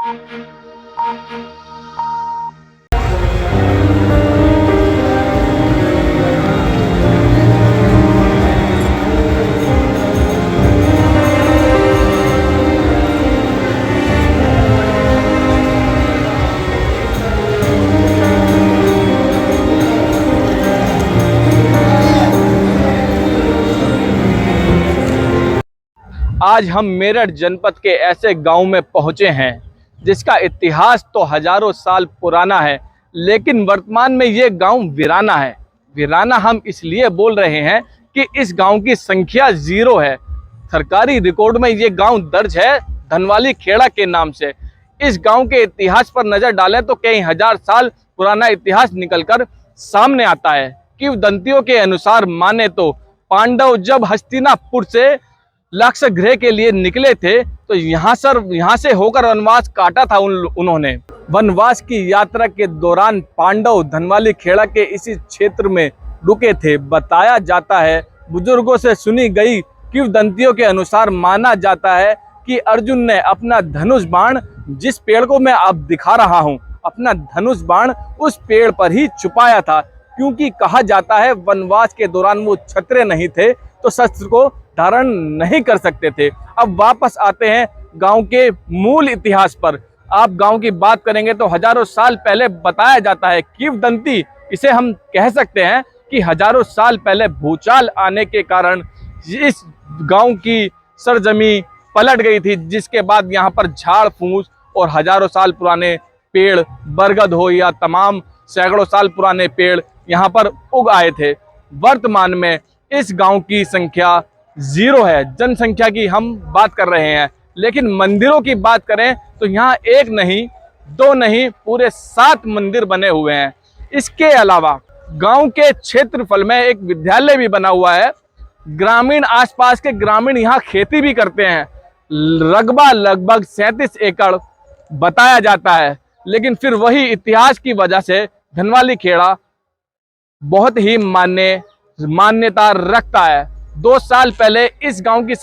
आज हम मेरठ जनपद के ऐसे गांव में पहुंचे हैं जिसका इतिहास तो हजारों साल पुराना है, लेकिन वर्तमान में ये गांव वीराना है। वीराना हम इसलिए बोल रहे हैं कि इस गांव की संख्या 0 है। सरकारी रिकॉर्ड में ये गांव दर्ज है धनवाली खेड़ा के नाम से। इस गांव के इतिहास पर नजर डालें तो कई हजार साल पुराना इतिहास निकलकर सामने आता है। किंवदंतियों के अनुसार माने तो पांडव जब हस्तिनापुर से लाक्षागृह के लिए निकले थे तो यहाँ से होकर वनवास काटा था उन्होंने। वनवास की यात्रा के दौरान पांडव धनवाली खेड़ा के इसी क्षेत्र में रुके थे। बताया जाता है, बुजुर्गों से सुनी गई किंवदंतियों के अनुसार माना जाता है कि अर्जुन ने अपना धनुष बाण, जिस पेड़ को मैं अब दिखा रहा हूँ, अपना धनुष बाण उस पेड़ पर ही छुपाया था, क्योंकि कहा जाता है वनवास के दौरान वो छतरे नहीं थे तो शस्त्र को धारण नहीं कर सकते थे। अब वापस आते हैं गांव के मूल इतिहास पर। आप गांव की बात करेंगे तो हजारों साल पहले बताया जाता है, किंवदंती इसे हम कह सकते हैं कि हजारों साल पहले भूचाल आने के कारण इस गांव की सरजमी पलट गई थी, जिसके बाद यहाँ पर झाड़ फूस और हजारों साल पुराने पेड़, बरगद हो या तमाम सैकड़ों साल पुराने पेड़ यहाँ पर उग आए थे। वर्तमान में इस गांव की संख्या 0 है। जनसंख्या की हम बात कर रहे हैं, लेकिन मंदिरों की बात करें तो यहाँ 1 नहीं 2 नहीं पूरे 7 मंदिर बने हुए हैं। इसके अलावा गांव के क्षेत्रफल में एक विद्यालय भी बना हुआ है। ग्रामीण, आसपास के ग्रामीण यहाँ खेती भी करते हैं। रकबा लगभग 37 एकड़ बताया जाता है, लेकिन फिर वही इतिहास की वजह से धनवाली खेड़ा बहुत ही मान्यता रखता है। 2 साल पहले इस गांव की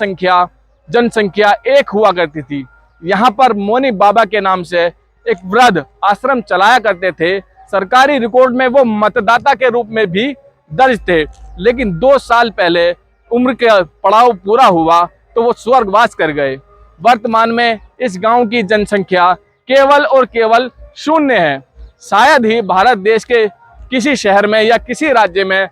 जनसंख्या 1 हुआ करती थी। यहाँ पर मोनी बाबा के नाम से एक वृद्ध आश्रम चलाया करते थे। सरकारी रिकॉर्ड में वो मतदाता के रूप में भी दर्ज थे, लेकिन 2 साल पहले उम्र का पड़ाव पूरा हुआ तो वो स्वर्गवास कर गए। वर्तमान में इस गांव की जनसंख्या केवल और केवल 0 है। शायद ही भारत देश के किसी शहर में या किसी राज्य में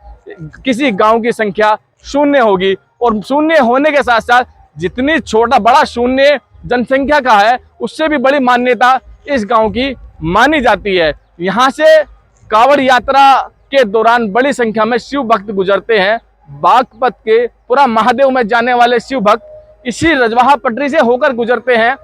किसी गांव की संख्या 0 होगी, और 0 होने के साथ साथ जितनी छोटा बड़ा 0 जनसंख्या का है, उससे भी बड़ी मान्यता इस गांव की मानी जाती है। यहाँ से कांवड़ यात्रा के दौरान बड़ी संख्या में शिव भक्त गुजरते हैं। बागपत के पूरा महादेव में जाने वाले शिव भक्त इसी रजवाहा पटरी से होकर गुजरते हैं,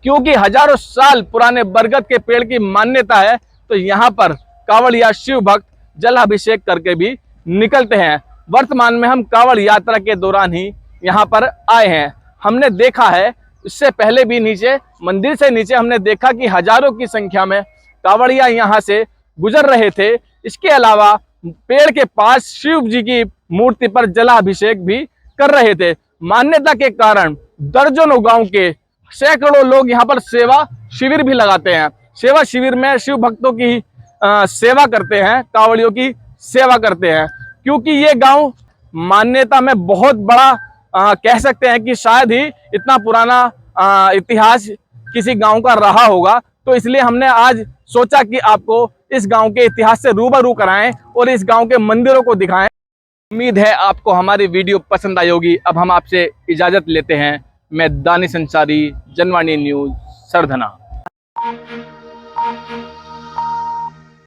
क्योंकि हजारों साल पुराने बरगद के पेड़ की मान्यता है। तो यहाँ पर कांवड़ या शिव भक्त जलाभिषेक करके भी निकलते हैं। वर्तमान में हम कांवड़ यात्रा के दौरान ही यहाँ पर आए हैं। हमने देखा है, इससे पहले भी नीचे मंदिर से नीचे हमने देखा कि हजारों की संख्या में कांवड़िया यहाँ से गुजर रहे थे। इसके अलावा पेड़ के पास शिव जी की मूर्ति पर जलाभिषेक भी कर रहे थे। मान्यता के कारण दर्जनों गांव के सैकड़ों लोग यहाँ पर सेवा शिविर भी लगाते हैं। सेवा शिविर में शिव भक्तों की सेवा करते हैं, कांवड़ियों की सेवा करते हैं, क्योंकि ये गांव मान्यता में बहुत बड़ा कह सकते हैं कि शायद ही इतना पुराना इतिहास किसी गांव का रहा होगा। तो इसलिए हमने आज सोचा कि आपको इस गांव के इतिहास से रूबरू कराएं और इस गांव के मंदिरों को दिखाएं। उम्मीद है आपको हमारी वीडियो पसंद आई होगी। अब हम आपसे इजाजत लेते हैं। मैं दानिश अंसारी, जनवाणी न्यूज, सरधना।